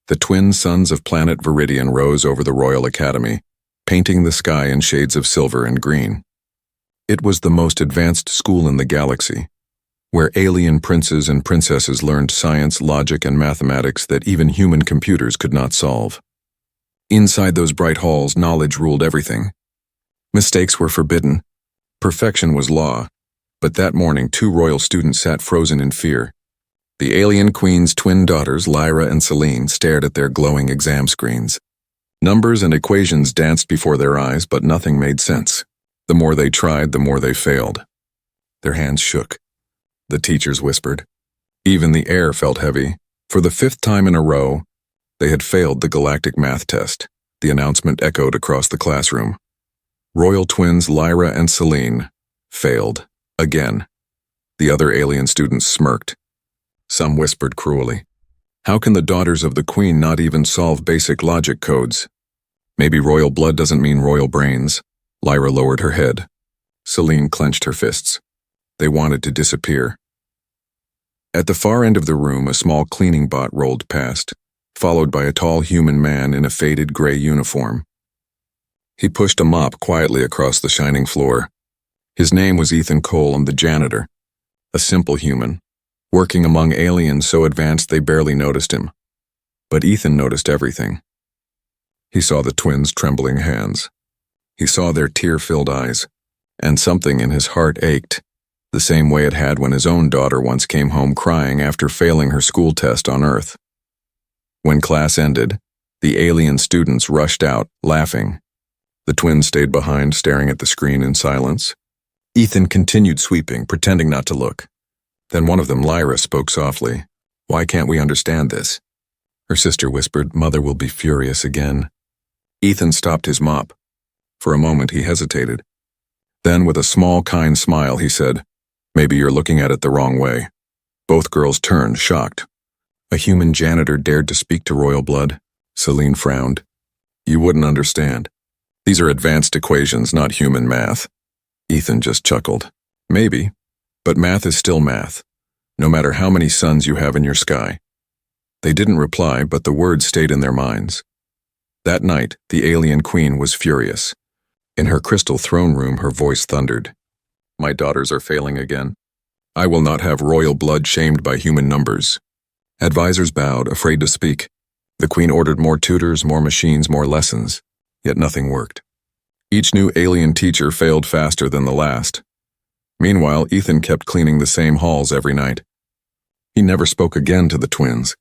The twin suns of planet Viridian rose over the Royal Academy, painting the sky in shades of silver and green. It was the most advanced school in the galaxy, where alien princes and princesses learned science, logic, and mathematics that even human computers could not solve. Inside those bright halls, knowledge ruled everything. Mistakes were forbidden. Perfection was law. But that morning, two royal students sat frozen in fear. The alien queen's twin daughters, Lyra and Selene, stared at their glowing exam screens. Numbers and equations danced before their eyes, but nothing made sense. The more they tried, the more they failed. Their hands shook. The teachers whispered. Even the air felt heavy. For the 5th time in a row, they had failed the galactic math test. The announcement echoed across the classroom. Royal twins Lyra and Selene failed. Again. The other alien students smirked. Some whispered cruelly. How can the daughters of the queen not even solve basic logic codes? Maybe royal blood doesn't mean royal brains. Lyra lowered her head. Selene clenched her fists. They wanted to disappear. At the far end of the room, a small cleaning bot rolled past, followed by a tall human man in a faded gray uniform. He pushed a mop quietly across the shining floor. His name was Ethan Cole, and the janitor, a simple human, working among aliens so advanced they barely noticed him. But Ethan noticed everything. He saw the twins' trembling hands. He saw their tear-filled eyes, and something in his heart ached, the same way it had when his own daughter once came home crying after failing her school test on Earth. When class ended, the alien students rushed out, laughing. The twins stayed behind, staring at the screen in silence. Ethan continued sweeping, pretending not to look. Then one of them, Lyra, spoke softly. "Why can't we understand this?" Her sister whispered, "Mother will be furious again." Ethan stopped his mop. For a moment he hesitated. Then, with a small, kind smile, he said, "Maybe you're looking at it the wrong way." Both girls turned, shocked. A human janitor dared to speak to royal blood. Selene frowned. "You wouldn't understand. These are advanced equations, not human math." Ethan just chuckled. "Maybe. But math is still math, no matter how many suns you have in your sky." They didn't reply, but the words stayed in their minds. That night, the alien queen was furious. In her crystal throne room, her voice thundered. "My daughters are failing again. I will not have royal blood shamed by human numbers." Advisors bowed, afraid to speak. The queen ordered more tutors, more machines, more lessons, yet nothing worked. Each new alien teacher failed faster than the last. Meanwhile, Ethan kept cleaning the same halls every night. He never spoke again to the twins,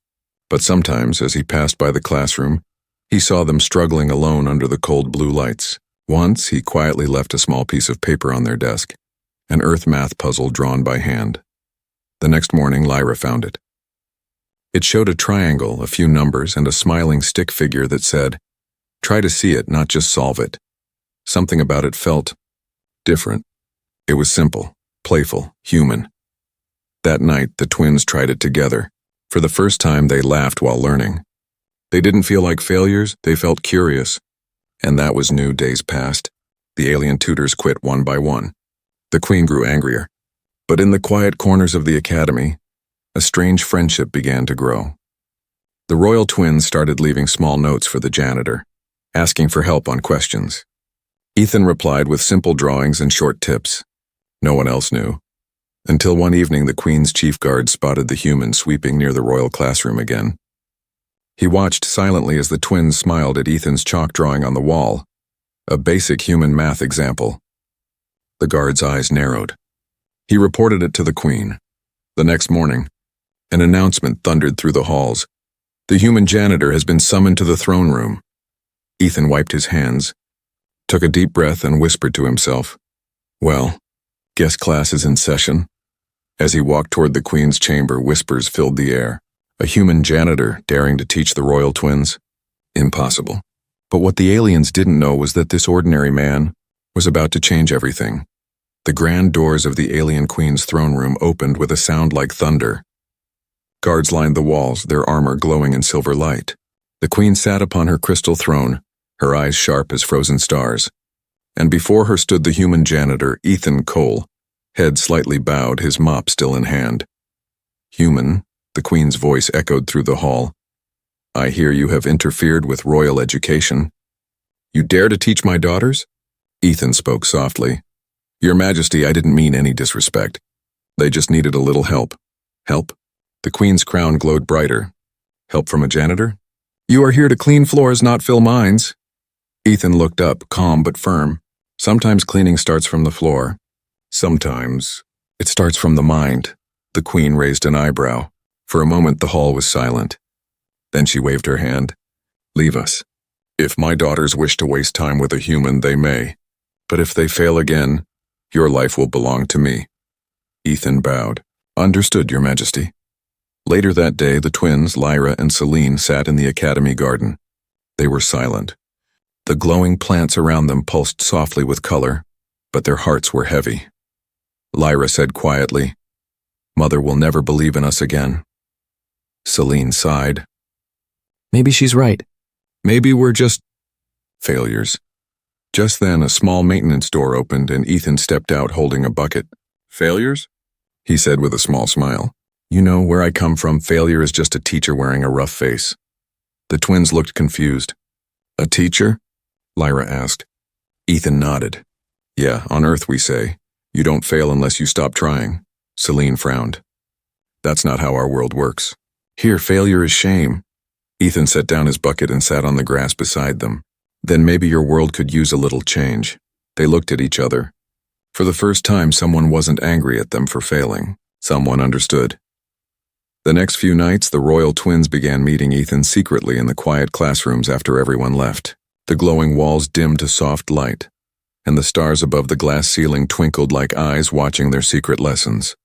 but sometimes, as he passed by the classroom, he saw them struggling alone under the cold blue lights. Once, he quietly left a small piece of paper on their desk, an Earth math puzzle drawn by hand. The next morning, Lyra found it. It showed a triangle, a few numbers, and a smiling stick figure that said, "Try to see it, not just solve it." Something about it felt different. It was simple, playful, human. That night, the twins tried it together. For the first time, they laughed while learning. They didn't feel like failures, they felt curious. And that was new. Days passed. The alien tutors quit one by one. The queen grew angrier. But in the quiet corners of the academy, a strange friendship began to grow. The royal twins started leaving small notes for the janitor, asking for help on questions. Ethan replied with simple drawings and short tips. No one else knew. Until one evening, the queen's chief guard spotted the human sweeping near the royal classroom again. He watched silently as the twins smiled at Ethan's chalk drawing on the wall, a basic human math example. The guard's eyes narrowed. He reported it to the queen. The next morning, an announcement thundered through the halls. "The human janitor has been summoned to the throne room." Ethan wiped his hands, took a deep breath, and whispered to himself, "Well, guess class is in session." As he walked toward the queen's chamber, whispers filled the air. A human janitor daring to teach the royal twins? Impossible. But what the aliens didn't know was that this ordinary man was about to change everything. The grand doors of the alien queen's throne room opened with a sound like thunder. Guards lined the walls, their armor glowing in silver light. The queen sat upon her crystal throne, her eyes sharp as frozen stars. And before her stood the human janitor, Ethan Cole, head slightly bowed, his mop still in hand. "Human," the queen's voice echoed through the hall. I hear you have interfered with royal education. You dare to teach my daughters? Ethan spoke softly. Your Majesty, I didn't mean any disrespect. They just needed a little help. Help? The Queen's crown glowed brighter. Help from a janitor? You are here to clean floors, not fill mines. Ethan looked up, calm but firm. Sometimes cleaning starts from the floor. Sometimes it starts from the mind. The Queen raised an eyebrow. For a moment the hall was silent. Then she waved her hand. Leave us. If my daughters wish to waste time with a human, they may. But if they fail again, your life will belong to me. Ethan bowed. Understood, Your Majesty. Later that day, the twins, Lyra and Celine, sat in the academy garden. They were silent. The glowing plants around them pulsed softly with color, but their hearts were heavy. Lyra said quietly, Mother will never believe in us again. Celine sighed. Maybe she's right. Maybe we're just failures. Just then, a small maintenance door opened and Ethan stepped out holding a bucket. Failures? He said with a small smile. You know, where I come from, failure is just a teacher wearing a rough face. The twins looked confused. A teacher? Lyra asked. Ethan nodded. Yeah, on Earth we say, you don't fail unless you stop trying. Celine frowned. That's not how our world works. Here, failure is shame. Ethan set down his bucket and sat on the grass beside them. Then maybe your world could use a little change. They looked at each other. For the first time, someone wasn't angry at them for failing. Someone understood. The next few nights, the royal twins began meeting Ethan secretly in the quiet classrooms after everyone left. The glowing walls dimmed to soft light, and the stars above the glass ceiling twinkled like eyes watching their secret lessons.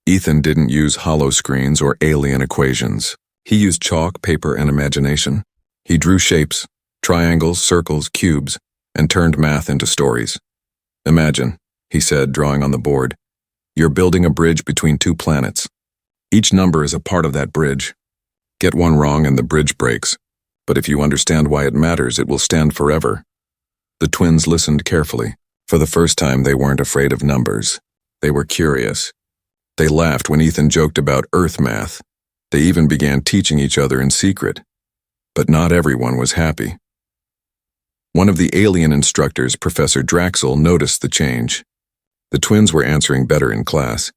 Ethan didn't use hollow screens or alien equations. He used chalk, paper, and imagination. He drew shapes, triangles, circles, cubes, and turned math into stories. Imagine, he said, drawing on the board, you're building a bridge between two planets. Each number is a part of that bridge. Get one wrong and the bridge breaks. But if you understand why it matters, it will stand forever. The twins listened carefully. For the first time, they weren't afraid of numbers. They were curious. They laughed when Ethan joked about Earth math. They even began teaching each other in secret. But not everyone was happy. One of the alien instructors, Professor Draxel, noticed the change. The twins were answering better in class.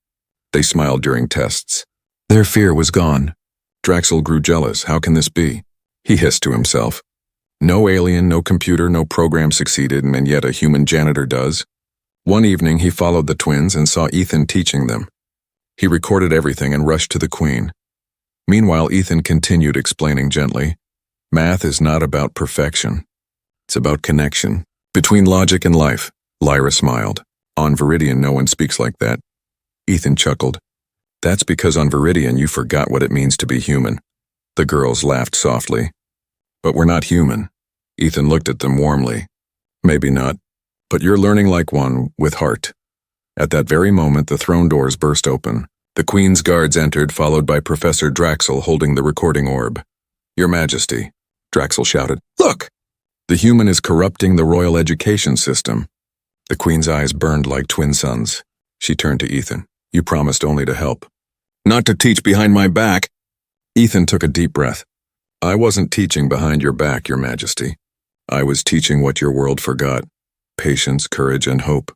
They smiled during tests. Their fear was gone. Draxel grew jealous. How can this be? He hissed to himself. No alien, no computer, no program succeeded, and yet a human janitor does. One evening, he followed the twins and saw Ethan teaching them. He recorded everything and rushed to the Queen. Meanwhile, Ethan continued explaining gently, math is not about perfection. It's about connection. Between logic and life. Lyra smiled. On Viridian, no one speaks like that. Ethan chuckled. That's because on Viridian you forgot what it means to be human. The girls laughed softly. But we're not human. Ethan looked at them warmly. Maybe not. But you're learning like one, with heart. At that very moment, the throne doors burst open. The Queen's guards entered, followed by Professor Draxel holding the recording orb. Your Majesty, Draxel shouted. Look! The human is corrupting the royal education system. The Queen's eyes burned like twin suns. She turned to Ethan. You promised only to help. Not to teach behind my back. Ethan took a deep breath. I wasn't teaching behind your back, Your Majesty. I was teaching what your world forgot. Patience, courage, and hope.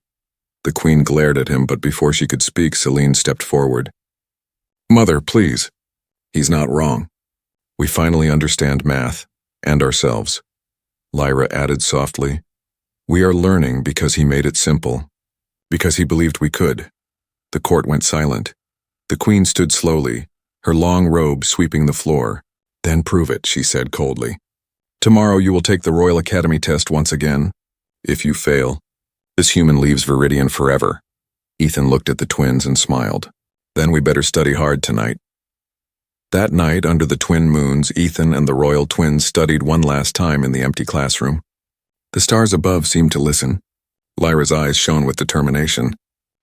The Queen glared at him, but before she could speak, Celine stepped forward. Mother, please. He's not wrong. We finally understand math, and ourselves. Lyra added softly. We are learning because he made it simple. Because he believed we could. The court went silent. The Queen stood slowly, her long robe sweeping the floor. Then prove it, she said coldly. Tomorrow you will take the Royal Academy test once again. If you fail, this human leaves Viridian forever. Ethan looked at the twins and smiled. Then we better study hard tonight. That night, under the twin moons, Ethan and the royal twins studied one last time in the empty classroom. The stars above seemed to listen. Lyra's eyes shone with determination.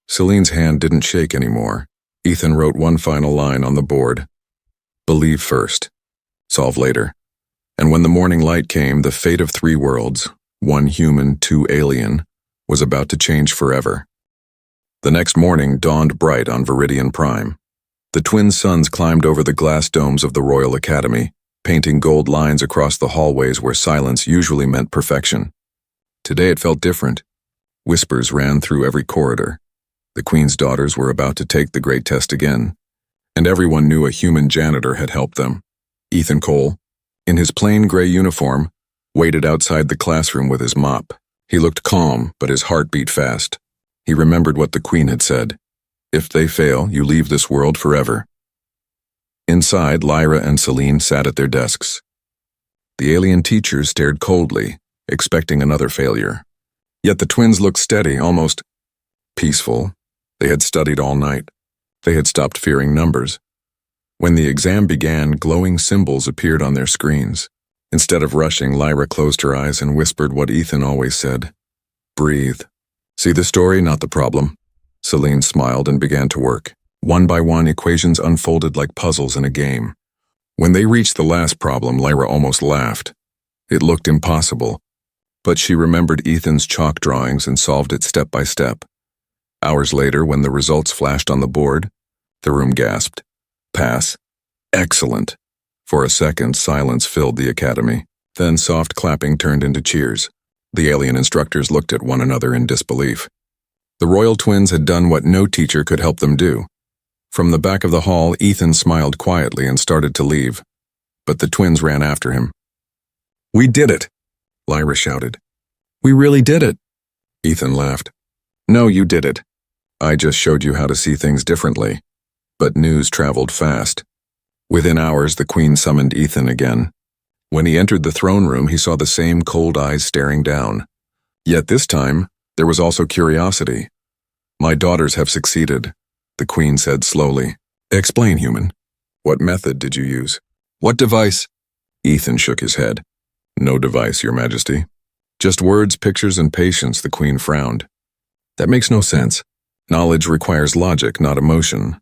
Celine's hand didn't shake anymore. Ethan wrote one final line on the board. Believe first. Solve later. And when the morning light came, the fate of 3 worlds, 1 human, 2 alien, was about to change forever. The next morning dawned bright on Viridian Prime. The twin suns climbed over the glass domes of the Royal Academy, painting gold lines across the hallways where silence usually meant perfection. Today it felt different. Whispers ran through every corridor. The Queen's daughters were about to take the great test again, and everyone knew a human janitor had helped them. Ethan Cole, in his plain gray uniform, waited outside the classroom with his mop. He looked calm, but his heart beat fast. He remembered what the Queen had said. If they fail, you leave this world forever. Inside, Lyra and Celine sat at their desks. The alien teachers stared coldly, expecting another failure. Yet the twins looked steady, almost peaceful. They had studied all night. They had stopped fearing numbers. When the exam began, glowing symbols appeared on their screens. Instead of rushing, Lyra closed her eyes and whispered what Ethan always said. Breathe. See the story, not the problem. Celine smiled and began to work. One by one, equations unfolded like puzzles in a game. When they reached the last problem, Lyra almost laughed. It looked impossible, but she remembered Ethan's chalk drawings and solved it step by step. Hours later, when the results flashed on the board, the room gasped. Pass. Excellent. For a second, silence filled the academy. Then soft clapping turned into cheers. The alien instructors looked at one another in disbelief. The royal twins had done what no teacher could help them do. From the back of the hall, Ethan smiled quietly and started to leave. But the twins ran after him. We did it, Lyra shouted. We really did it. Ethan laughed. No, you did it. I just showed you how to see things differently. But news traveled fast. Within hours, the Queen summoned Ethan again. When he entered the throne room, he saw the same cold eyes staring down. Yet this time, there was also curiosity. My daughters have succeeded, the Queen said slowly. Explain, human. What method did you use? What device? Ethan shook his head. No device, Your Majesty. Just words, pictures, and patience, the Queen frowned. That makes no sense. Knowledge requires logic, not emotion.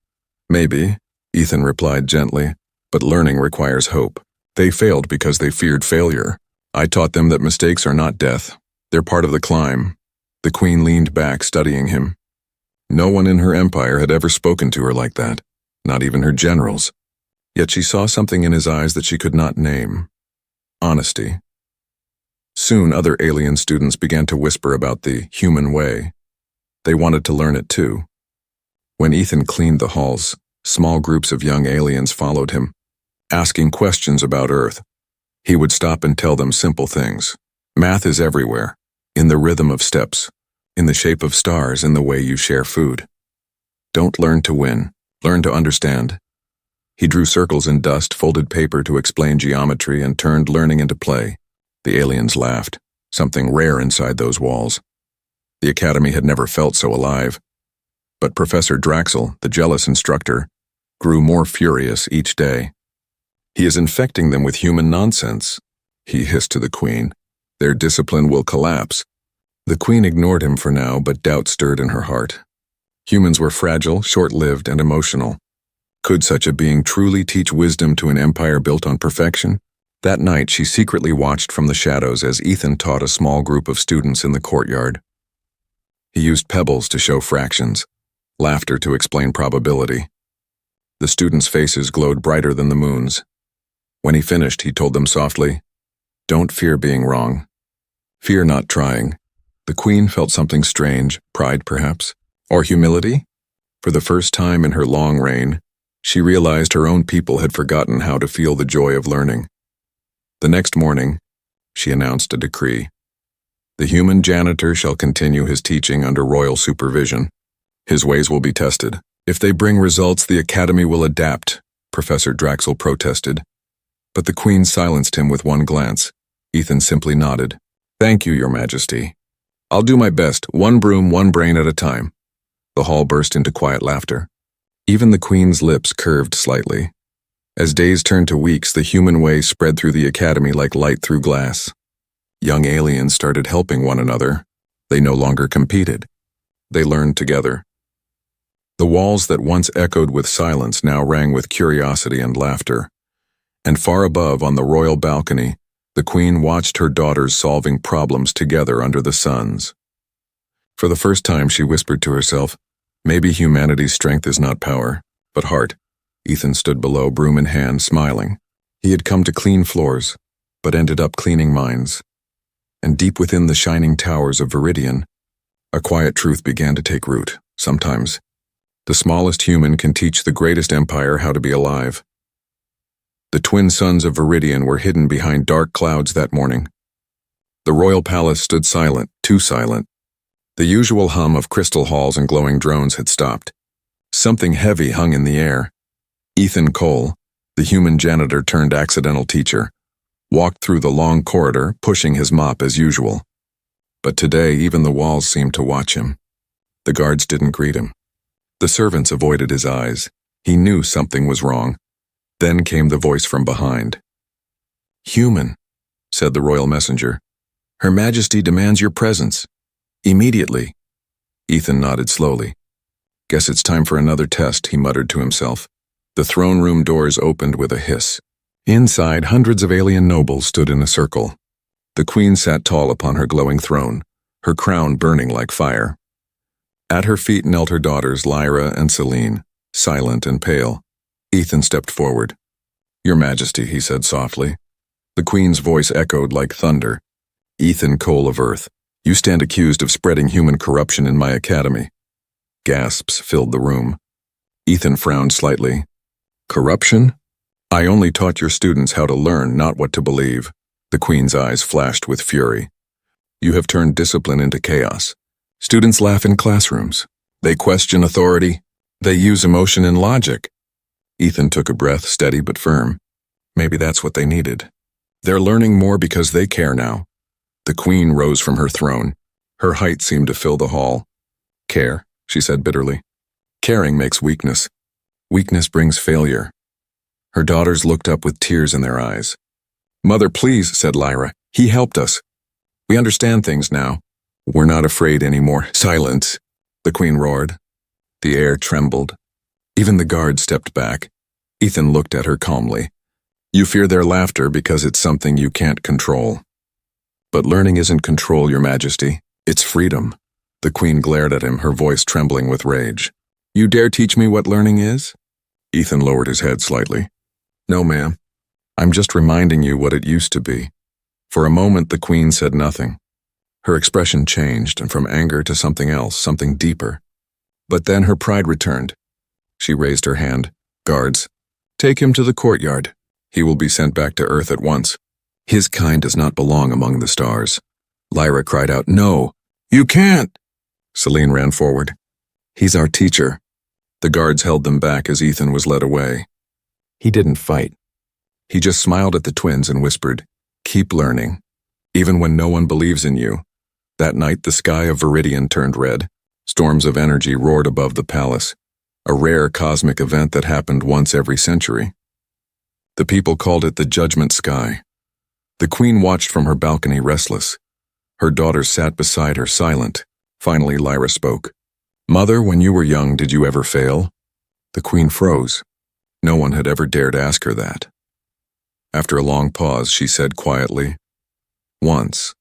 Maybe, Ethan replied gently, but learning requires hope. They failed because they feared failure. I taught them that mistakes are not death. They're part of the climb. The Queen leaned back, studying him. No one in her empire had ever spoken to her like that, not even her generals. Yet she saw something in his eyes that she could not name. Honesty. Soon other alien students began to whisper about the human way. They wanted to learn it too. When Ethan cleaned the halls, small groups of young aliens followed him, asking questions about Earth. He would stop and tell them simple things. Math is everywhere, in the rhythm of steps, in the shape of stars, in the way you share food. Don't learn to win, learn to understand. He drew circles in dust, folded paper to explain geometry, and turned learning into play. The aliens laughed, something rare inside those walls. The academy had never felt so alive. But Professor Draxel, the jealous instructor, grew more furious each day. He is infecting them with human nonsense, he hissed to the Queen. Their discipline will collapse. The Queen ignored him for now, but doubt stirred in her heart. Humans were fragile, short-lived, and emotional. Could such a being truly teach wisdom to an empire built on perfection? That night, she secretly watched from the shadows as Ethan taught a small group of students in the courtyard. He used pebbles to show fractions, laughter to explain probability. The students' faces glowed brighter than the moon's. When he finished, he told them softly, "Don't fear being wrong. Fear not trying." The Queen felt something strange, pride perhaps, or humility. For the first time in her long reign, she realized her own people had forgotten how to feel the joy of learning. The next morning, she announced a decree. The human janitor shall continue his teaching under royal supervision. His ways will be tested. If they bring results, the academy will adapt, Professor Draxel protested. But the Queen silenced him with one glance. Ethan simply nodded. Thank you, Your Majesty. I'll do my best, one broom, one brain at a time. The hall burst into quiet laughter. Even the Queen's lips curved slightly. As days turned to weeks, the human way spread through the academy like light through glass. Young aliens started helping one another. They no longer competed. They learned together. The walls that once echoed with silence now rang with curiosity and laughter. And far above, on the royal balcony, the Queen watched her daughters solving problems together under the suns. For the first time, she whispered to herself, maybe humanity's strength is not power, but heart. Ethan stood below, broom in hand, smiling. He had come to clean floors, but ended up cleaning minds. And deep within the shining towers of Viridian, a quiet truth began to take root. Sometimes, the smallest human can teach the greatest empire how to be alive. The twin suns of Viridian were hidden behind dark clouds that morning. The royal palace stood silent, too silent. The usual hum of crystal halls and glowing drones had stopped. Something heavy hung in the air. Ethan Cole, the human janitor turned accidental teacher, walked through the long corridor, pushing his mop as usual. But today, even the walls seemed to watch him. The guards didn't greet him. The servants avoided his eyes. He knew something was wrong. Then came the voice from behind. "Human," said the royal messenger. "Her Majesty demands your presence. Immediately." Ethan nodded slowly. "Guess it's time for another test," he muttered to himself. The throne room doors opened with a hiss. Inside, hundreds of alien nobles stood in a circle. The queen sat tall upon her glowing throne, her crown burning like fire. At her feet knelt her daughters Lyra and Celine, silent and pale. Ethan stepped forward. "Your Majesty," he said softly. The queen's voice echoed like thunder. "Ethan Cole of Earth, you stand accused of spreading human corruption in my academy." Gasps filled the room. Ethan frowned slightly. "Corruption? I only taught your students how to learn, not what to believe." The queen's eyes flashed with fury. "You have turned discipline into chaos. Students laugh in classrooms. They question authority. They use emotion and logic." Ethan took a breath, steady but firm. Maybe that's what they needed. They're learning more because they care now. The queen rose from her throne. Her height seemed to fill the hall. "Care," she said bitterly. "Caring makes weakness. Weakness brings failure." Her daughters looked up with tears in their eyes. "Mother, please," said Lyra. "He helped us. We understand things now. We're not afraid anymore." "Silence," the queen roared. The air trembled. Even the guards stepped back. Ethan looked at her calmly. "You fear their laughter because it's something you can't control." "But learning isn't control, Your Majesty. It's freedom." The queen glared at him, her voice trembling with rage. "You dare teach me what learning is?" Ethan lowered his head slightly. "No, ma'am. I'm just reminding you what it used to be." For a moment, the queen said nothing. Her expression changed, and from anger to something else, something deeper. But then her pride returned. She raised her hand. "Guards, take him to the courtyard. He will be sent back to Earth at once. His kind does not belong among the stars." Lyra cried out, "No, you can't!" Celine ran forward. "He's our teacher." The guards held them back as Ethan was led away. He didn't fight. He just smiled at the twins and whispered, "Keep learning, even when no one believes in you." That night, the sky of Viridian turned red. Storms of energy roared above the palace, a rare cosmic event that happened once every century. The people called it the Judgment Sky. The queen watched from her balcony, restless. Her daughters sat beside her, silent. Finally, Lyra spoke. "Mother, when you were young, did you ever fail?" The queen froze. No one had ever dared ask her that. After a long pause, she said quietly, "Once.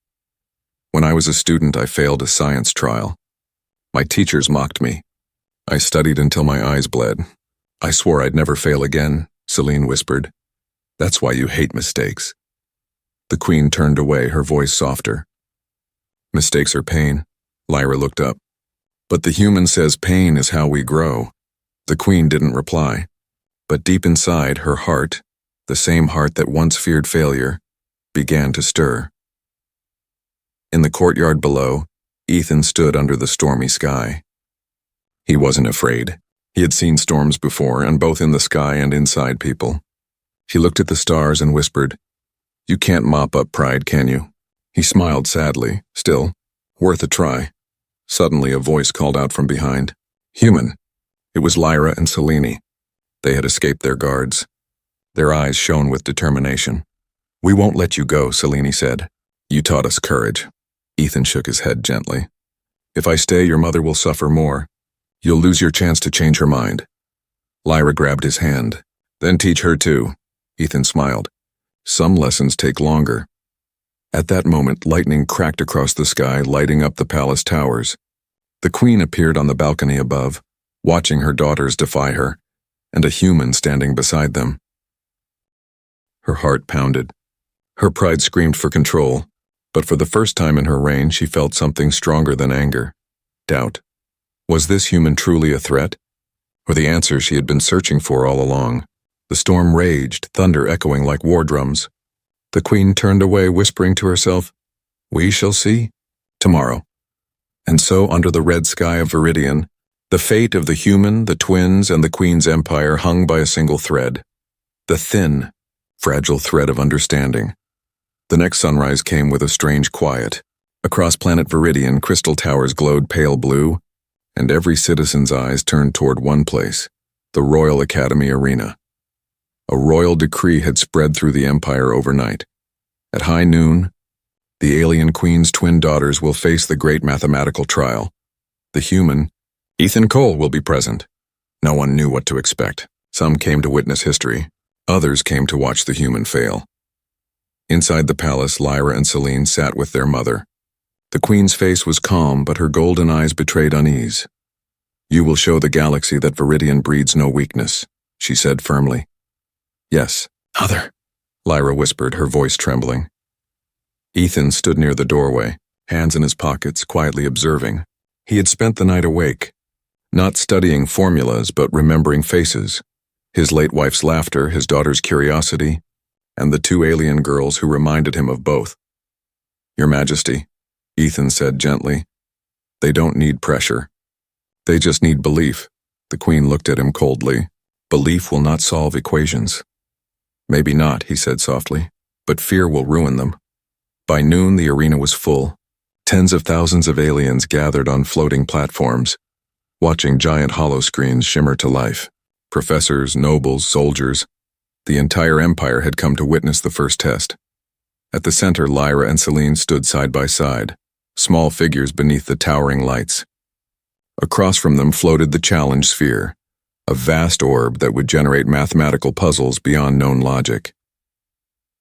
When I was a student, I failed a science trial. My teachers mocked me. I studied until my eyes bled. I swore I'd never fail again," Celine whispered. "That's why you hate mistakes." The queen turned away, her voice softer. "Mistakes are pain." Lyra looked up. "But the human says pain is how we grow." The queen didn't reply. But deep inside, her heart, the same heart that once feared failure, began to stir. In the courtyard below, Ethan stood under the stormy sky. He wasn't afraid. He had seen storms before, and both in the sky and inside people. He looked at the stars and whispered, "You can't mop up pride, can you?" He smiled sadly. Still, worth a try. Suddenly a voice called out from behind, "Human." It was Lyra and Selene. They had escaped their guards. Their eyes shone with determination. "We won't let you go," Selene said. "You taught us courage." Ethan shook his head gently. "If I stay, your mother will suffer more. You'll lose your chance to change her mind." Lyra grabbed his hand. "Then teach her too." Ethan smiled. "Some lessons take longer." At that moment, lightning cracked across the sky, lighting up the palace towers. The queen appeared on the balcony above, watching her daughters defy her, and a human standing beside them. Her heart pounded. Her pride screamed for control, but for the first time in her reign she felt something stronger than anger. Doubt. Was this human truly a threat? Or the answer she had been searching for all along? The storm raged, thunder echoing like war drums. The queen turned away, whispering to herself, "We shall see tomorrow." And so, under the red sky of Viridian, the fate of the human, the twins, and the queen's empire hung by a single thread. The thin, fragile thread of understanding. The next sunrise came with a strange quiet. Across planet Viridian, crystal towers glowed pale blue, and every citizen's eyes turned toward one place, the Royal Academy Arena. A royal decree had spread through the empire overnight. At high noon, the alien queen's twin daughters will face the great mathematical trial. The human, Ethan Cole, will be present. No one knew what to expect. Some came to witness history. Others came to watch the human fail. Inside the palace, Lyra and Celine sat with their mother. The queen's face was calm, but her golden eyes betrayed unease. "You will show the galaxy that Viridian breeds no weakness," she said firmly. "Yes, Mother," Lyra whispered, her voice trembling. Ethan stood near the doorway, hands in his pockets, quietly observing. He had spent the night awake, not studying formulas but remembering faces, his late wife's laughter, his daughter's curiosity, and the two alien girls who reminded him of both. "Your Majesty," Ethan said gently, "they don't need pressure. They just need belief." The queen looked at him coldly. "Belief will not solve equations." "Maybe not," he said softly, "but fear will ruin them." By noon, the arena was full. Tens of thousands of aliens gathered on floating platforms, watching giant holoscreens shimmer to life. Professors, nobles, soldiers. The entire empire had come to witness the first test. At the center, Lyra and Celine stood side by side, small figures beneath the towering lights. Across from them floated the challenge sphere, a vast orb that would generate mathematical puzzles beyond known logic.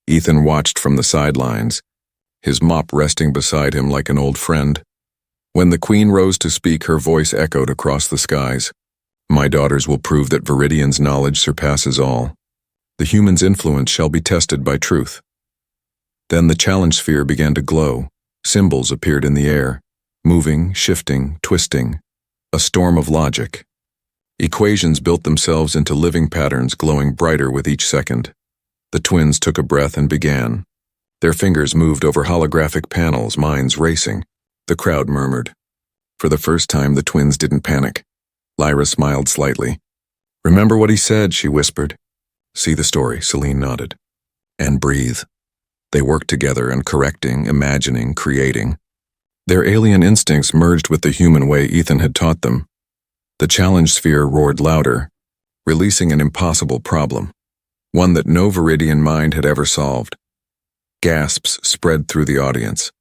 Ethan watched from the sidelines, his mop resting beside him like an old friend. When the queen rose to speak, her voice echoed across the skies. "My daughters will prove that Viridian's knowledge surpasses all. The human's influence shall be tested by truth." Then the challenge sphere began to glow. Symbols appeared in the air, moving, shifting, twisting. A storm of logic. Equations built themselves into living patterns, glowing brighter with each second. The twins took a breath and began. Their fingers moved over holographic panels, minds racing. The crowd murmured. For the first time, the twins didn't panic. Lyra smiled slightly. "Remember what he said," she whispered. "See the story," Celine nodded. "And breathe." They worked together and correcting, imagining, creating. Their alien instincts merged with the human way Ethan had taught them. The challenge sphere roared louder, releasing an impossible problem, one that no Viridian mind had ever solved. Gasps spread through the audience.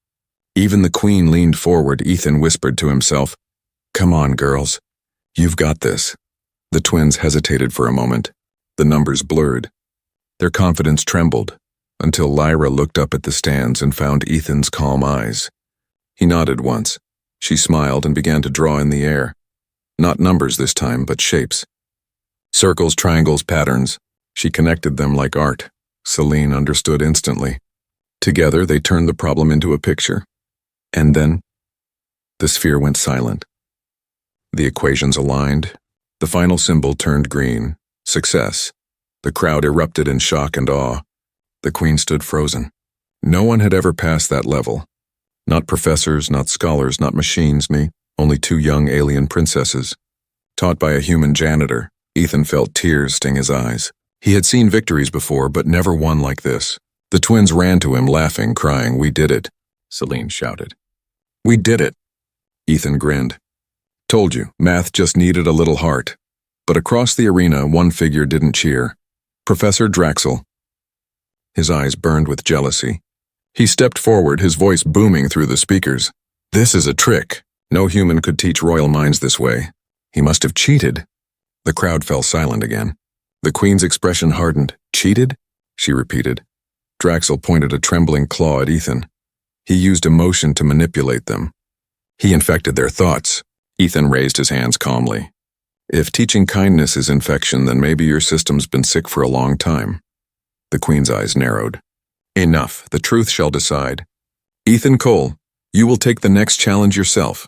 Even the queen leaned forward. Ethan whispered to himself, "Come on, girls. You've got this." The twins hesitated for a moment. The numbers blurred. Their confidence trembled, until Lyra looked up at the stands and found Ethan's calm eyes. He nodded once. She smiled and began to draw in the air. Not numbers this time, but shapes. Circles, triangles, patterns. She connected them like art. Celine understood instantly. Together, they turned the problem into a picture. And then, the sphere went silent. The equations aligned. The final symbol turned green. Success. The crowd erupted in shock and awe. The queen stood frozen. No one had ever passed that level. Not professors, not scholars, not machines, only two young alien princesses. Taught by a human janitor, Ethan felt tears sting his eyes. He had seen victories before, but never one like this. The twins ran to him, laughing, crying, "We did it," Celine shouted. "We did it." Ethan grinned. "Told you, math just needed a little heart." But across the arena, one figure didn't cheer. Professor Draxel. His eyes burned with jealousy. He stepped forward, his voice booming through the speakers. "This is a trick. No human could teach royal minds this way. He must have cheated." The crowd fell silent again. The queen's expression hardened. "Cheated?" she repeated. Draxel pointed a trembling claw at Ethan. He used emotion to manipulate them. He infected their thoughts. Ethan raised his hands calmly. "If teaching kindness is infection, then maybe your system's been sick for a long time." The Queen's eyes narrowed. Enough, the truth shall decide. Ethan Cole, you will take the next challenge yourself.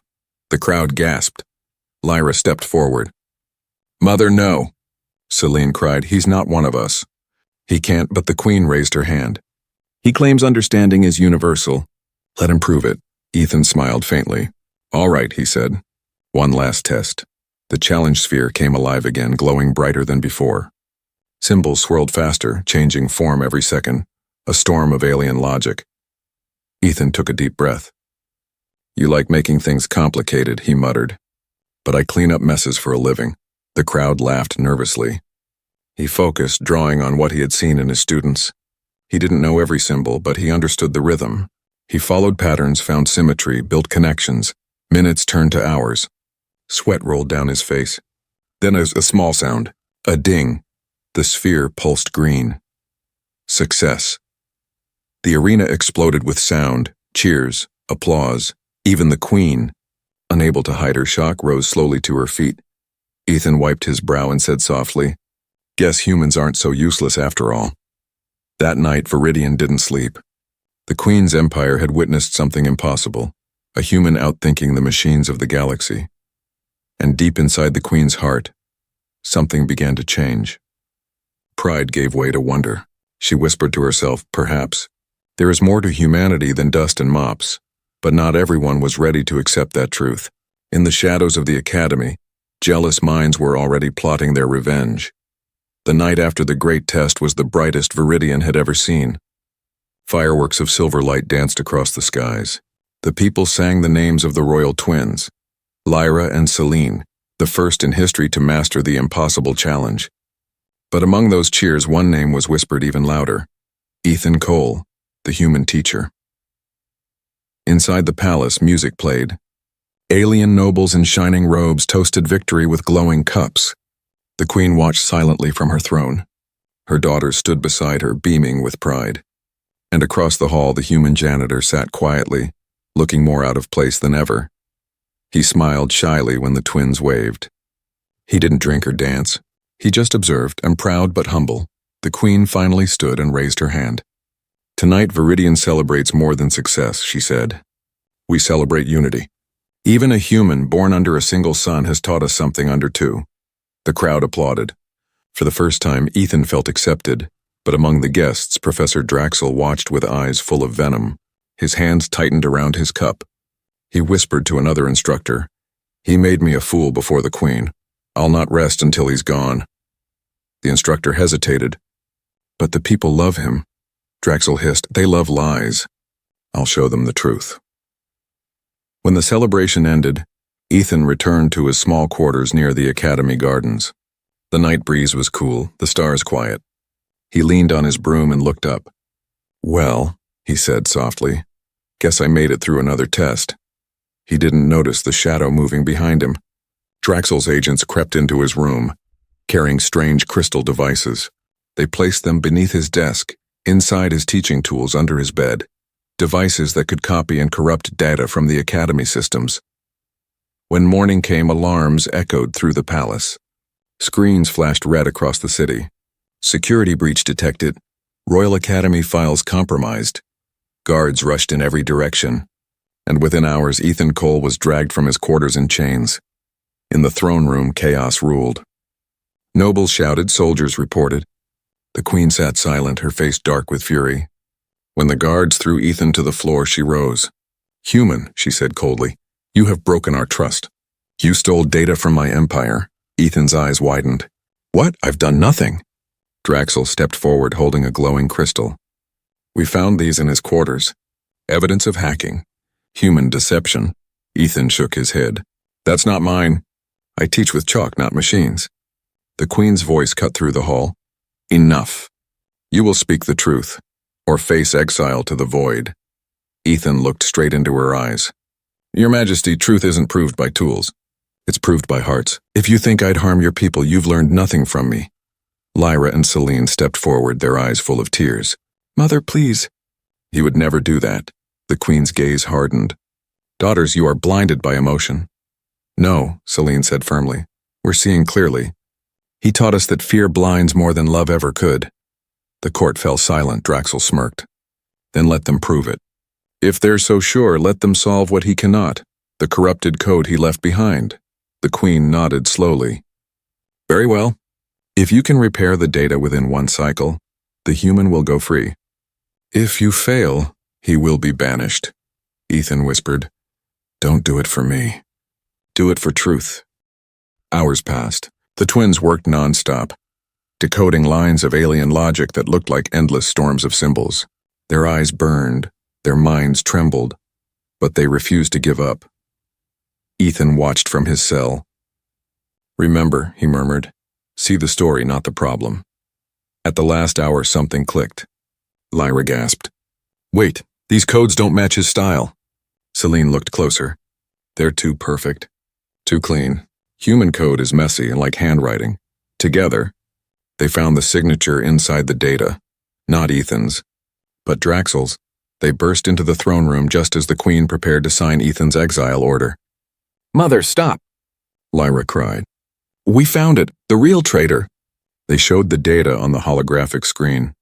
The crowd gasped. Lyra stepped forward. Mother, no, Celine cried. He's not one of us. He can't, but the Queen raised her hand. He claims understanding is universal. Let him prove it. Ethan smiled faintly. All right, he said. One last test. The challenge sphere came alive again, glowing brighter than before. Symbols swirled faster, changing form every second, a storm of alien logic. Ethan took a deep breath. You like making things complicated, he muttered. But I clean up messes for a living. The crowd laughed nervously. He focused, drawing on what he had seen in his students. He didn't know every symbol, but he understood the rhythm. He followed patterns, found symmetry, built connections. Minutes turned to hours. Sweat rolled down his face. Then a small sound. A ding. The sphere pulsed green. Success. The arena exploded with sound, cheers, applause. Even the Queen, unable to hide her shock, rose slowly to her feet. Ethan wiped his brow and said softly, Guess humans aren't so useless after all. That night, Viridian didn't sleep. The Queen's empire had witnessed something impossible, a human outthinking the machines of the galaxy. And deep inside the Queen's heart, something began to change. Pride gave way to wonder. She whispered to herself, perhaps, there is more to humanity than dust and mops. But not everyone was ready to accept that truth. In the shadows of the academy, jealous minds were already plotting their revenge. The night after the great test was the brightest Viridian had ever seen. Fireworks of silver light danced across the skies. The people sang the names of the royal twins, Lyra and Celine, the first in history to master the impossible challenge. But among those cheers, one name was whispered even louder. Ethan Cole, the human teacher. Inside the palace, music played. Alien nobles in shining robes toasted victory with glowing cups. The Queen watched silently from her throne. Her daughters stood beside her, beaming with pride. And across the hall, the human janitor sat quietly, looking more out of place than ever. He smiled shyly when the twins waved. He didn't drink or dance. He just observed, and proud but humble. The Queen finally stood and raised her hand. Tonight, Viridian celebrates more than success, she said. We celebrate unity. Even a human born under a single sun has taught us something under two. The crowd applauded. For the first time, Ethan felt accepted, but among the guests, Professor Draxel watched with eyes full of venom. His hands tightened around his cup. He whispered to another instructor, He made me a fool before the Queen. I'll not rest until he's gone. The instructor hesitated. But the people love him. Draxel hissed, They love lies. I'll show them the truth. When the celebration ended, Ethan returned to his small quarters near the Academy gardens. The night breeze was cool, the stars quiet. He leaned on his broom and looked up. Well, he said softly, guess I made it through another test. He didn't notice the shadow moving behind him. Draxel's agents crept into his room, carrying strange crystal devices. They placed them beneath his desk, inside his teaching tools under his bed, devices that could copy and corrupt data from the Academy systems. When morning came, alarms echoed through the palace. Screens flashed red across the city. Security breach detected. Royal Academy files compromised. Guards rushed in every direction. And within hours, Ethan Cole was dragged from his quarters in chains. In the throne room, chaos ruled. Nobles shouted, soldiers reported. The Queen sat silent, her face dark with fury. When the guards threw Ethan to the floor, she rose. Human, she said coldly, you have broken our trust. You stole data from my empire. Ethan's eyes widened. What? I've done nothing. Draxel stepped forward, holding a glowing crystal. We found these in his quarters. Evidence of hacking. Human deception. Ethan shook his head. That's not mine. I teach with chalk, not machines. The Queen's voice cut through the hall. Enough. You will speak the truth, or face exile to the void. Ethan looked straight into her eyes. Your Majesty, truth isn't proved by tools. It's proved by hearts. If you think I'd harm your people, you've learned nothing from me. Lyra and Celine stepped forward, their eyes full of tears. Mother, please. He would never do that. The Queen's gaze hardened. Daughters, you are blinded by emotion. No, Celine said firmly. We're seeing clearly. He taught us that fear blinds more than love ever could. The court fell silent. Draxel smirked. Then let them prove it. If they're so sure, let them solve what he cannot, the corrupted code he left behind. The Queen nodded slowly. Very well. If you can repair the data within one cycle, the human will go free. If you fail, he will be banished. Ethan whispered. Don't do it for me. Do it for truth. Hours passed. The twins worked non-stop, decoding lines of alien logic that looked like endless storms of symbols. Their eyes burned, their minds trembled, but they refused to give up. Ethan watched from his cell. Remember, he murmured, see the story, not the problem. At the last hour, something clicked. Lyra gasped. Wait, these codes don't match his style. Celine looked closer. They're too perfect. Too clean. Human code is messy and like handwriting. Together, they found the signature inside the data, not Ethan's, but Draxel's. They burst into the throne room just as the Queen prepared to sign Ethan's exile order. Mother, stop! Lyra cried. We found it, the real traitor. They showed the data on the holographic screen.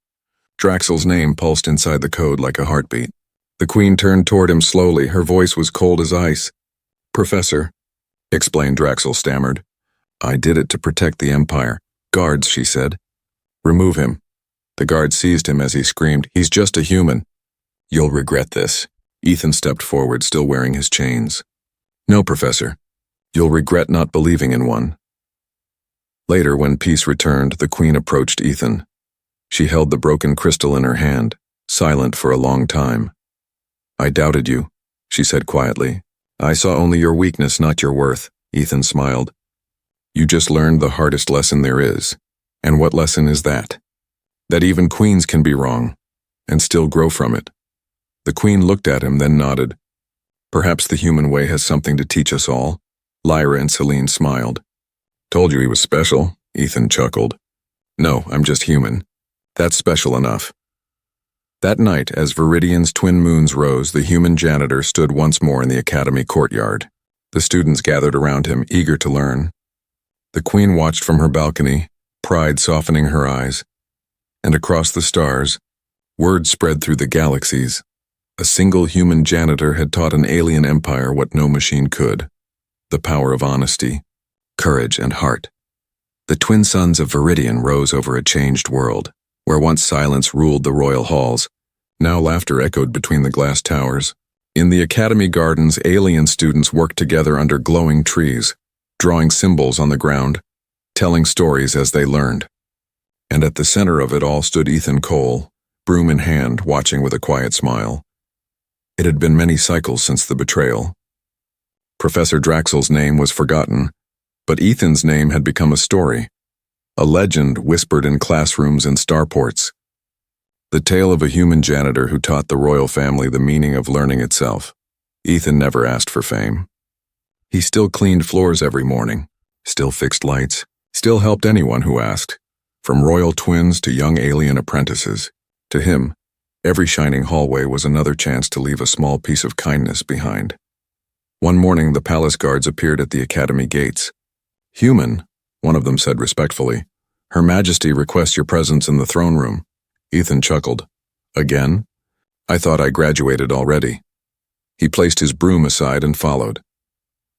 Draxel's name pulsed inside the code like a heartbeat. The Queen turned toward him slowly. Her voice was cold as ice. Professor, explained Draxel stammered. I did it to protect the Empire. Guards, she said. Remove him. The guard seized him as he screamed, he's just a human. You'll regret this. Ethan stepped forward, still wearing his chains. No, Professor. You'll regret not believing in one. Later, when peace returned, the Queen approached Ethan. She held the broken crystal in her hand, silent for a long time. I doubted you, she said quietly. I saw only your weakness, not your worth. Ethan smiled. You just learned the hardest lesson there is. And what lesson is that? That even queens can be wrong, and still grow from it. The Queen looked at him, then nodded. Perhaps the human way has something to teach us all. Lyra and Celine smiled. Told you he was special, Ethan chuckled. No, I'm just human. That's special enough. That night, as Viridian's twin moons rose, the human janitor stood once more in the academy courtyard. The students gathered around him, eager to learn. The Queen watched from her balcony, pride softening her eyes. And across the stars, word spread through the galaxies. A single human janitor had taught an alien empire what no machine could. The power of honesty, courage, and heart. The twin sons of Viridian rose over a changed world, where once silence ruled the royal halls. Now laughter echoed between the glass towers. In the academy gardens, alien students worked together under glowing trees, drawing symbols on the ground, telling stories as they learned. And at the center of it all stood Ethan Cole, broom in hand, watching with a quiet smile. It had been many cycles since the betrayal. Professor Draxel's name was forgotten, but Ethan's name had become a story, a legend whispered in classrooms and starports. The tale of a human janitor who taught the royal family the meaning of learning itself. Ethan never asked for fame. He still cleaned floors every morning, still fixed lights, still helped anyone who asked, from royal twins to young alien apprentices. To him, every shining hallway was another chance to leave a small piece of kindness behind. One morning, the palace guards appeared at the academy gates. Human, one of them said respectfully. Her Majesty requests your presence in the throne room. Ethan chuckled. Again? I thought I graduated already. He placed his broom aside and followed.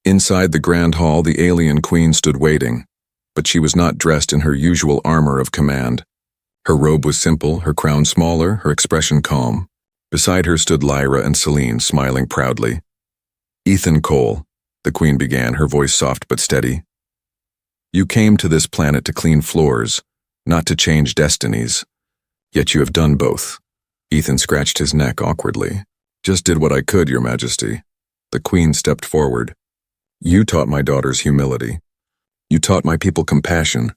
Inside the grand hall, the alien queen stood waiting, but she was not dressed in her usual armor of command. Her robe was simple, her crown smaller, her expression calm. Beside her stood Lyra and Celine, smiling proudly. Ethan Cole, the Queen began, her voice soft but steady. You came to this planet to clean floors, not to change destinies. Yet you have done both. Ethan scratched his neck awkwardly. Just did what I could, Your Majesty. The Queen stepped forward. You taught my daughters humility. You taught my people compassion.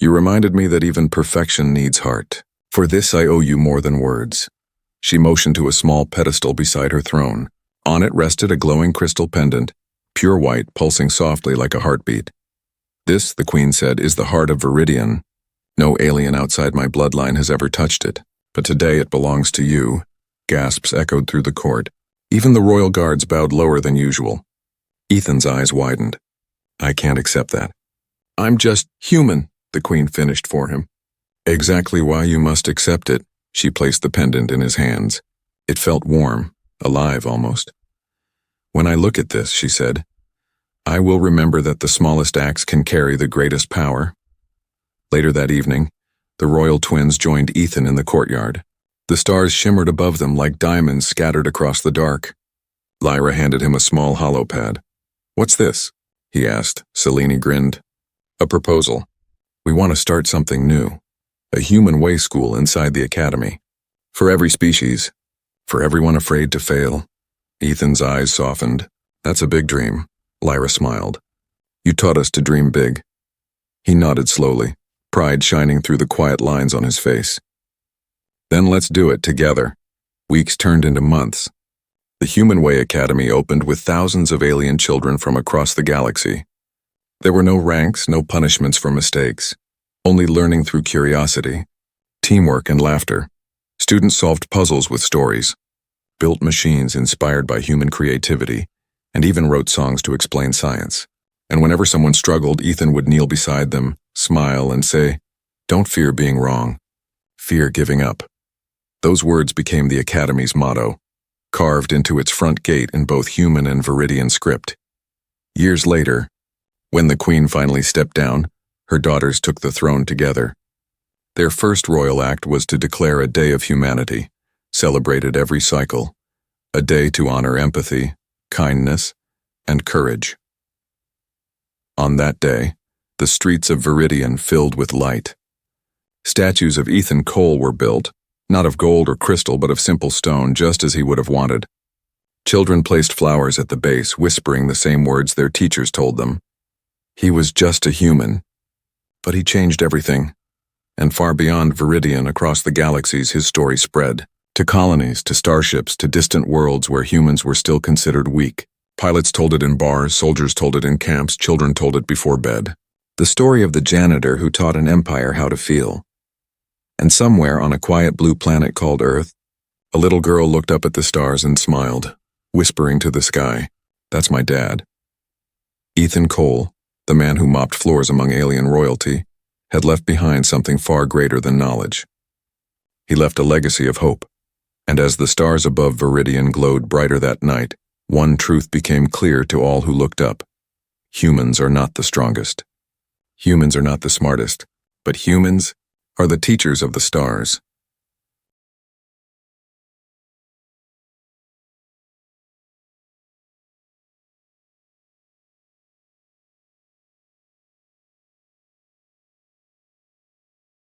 You reminded me that even perfection needs heart. For this I owe you more than words. She motioned to a small pedestal beside her throne. On it rested a glowing crystal pendant, pure white, pulsing softly like a heartbeat. This, the Queen said, is the heart of Viridian. No alien outside my bloodline has ever touched it, but today it belongs to you. Gasps echoed through the court. Even the royal guards bowed lower than usual. Ethan's eyes widened. I can't accept that. I'm just human, the Queen finished for him. Exactly why you must accept it. She placed the pendant in his hands. It felt warm, alive almost. When I look at this, she said, I will remember that the smallest acts can carry the greatest power. Later that evening, the royal twins joined Ethan in the courtyard. The stars shimmered above them like diamonds scattered across the dark. Lyra handed him a small hollow pad. What's this? He asked. Selene grinned. A proposal. We want to start something new. A human way school inside the academy. For every species. For everyone afraid to fail. Ethan's eyes softened. That's a big dream. Lyra smiled. You taught us to dream big. He nodded slowly, pride shining through the quiet lines on his face. Then let's do it together. Weeks turned into months. The Human Way Academy opened with thousands of alien children from across the galaxy. There were no ranks, no punishments for mistakes. Only learning through curiosity, teamwork and laughter. Students solved puzzles with stories, built machines inspired by human creativity, and even wrote songs to explain science. And whenever someone struggled, Ethan would kneel beside them, smile, and say, Don't fear being wrong. Fear giving up. Those words became the Academy's motto, carved into its front gate in both human and Viridian script. Years later, when the Queen finally stepped down, her daughters took the throne together. Their first royal act was to declare a Day of Humanity, celebrated every cycle, a day to honor empathy, kindness, and courage. On that day, the streets of Viridian filled with light. Statues of Ethan Cole were built, not of gold or crystal but of simple stone, just as he would have wanted. Children placed flowers at the base, whispering the same words their teachers told them. He was just a human, but he changed everything. And far beyond Viridian, across the galaxies, his story spread. To colonies, to starships, to distant worlds where humans were still considered weak. Pilots told it in bars, soldiers told it in camps, children told it before bed. The story of the janitor who taught an empire how to feel. And somewhere on a quiet blue planet called Earth, a little girl looked up at the stars and smiled, whispering to the sky, That's my dad. Ethan Cole, the man who mopped floors among alien royalty, had left behind something far greater than knowledge. He left a legacy of hope. And as the stars above Viridian glowed brighter that night, one truth became clear to all who looked up. Humans are not the strongest. Humans are not the smartest, but humans are the teachers of the stars.